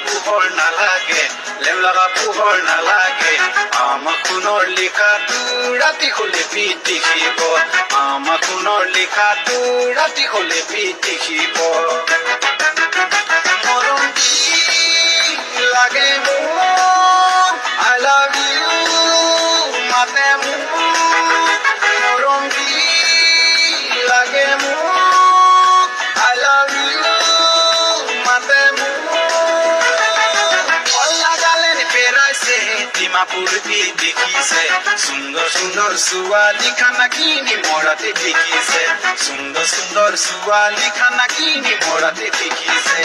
পোহৰ নালাগে লেমলগা পোহৰ নালাগে আমাৰ সোণৰ লিখাটো ৰাতি হলে পিত দেখিব আমাৰ সোণৰ লিখাটো ৰাতি হলে পিত দেখিব মৰম লাগে মোক I love you মাতে মোক মৰম লাগে মোক I love you মাতে মোক অল্লা গালেন পেৰাইছে ডিমাপুৰ দিয়ে দেখিছে সুন্দৰ সুন্দৰ ছোৱালী খানা কিনি মৰাতে দেখিছে সুন্দৰ সুন্দৰ ছোৱালী খানা কিনি মৰাতে দেখিছে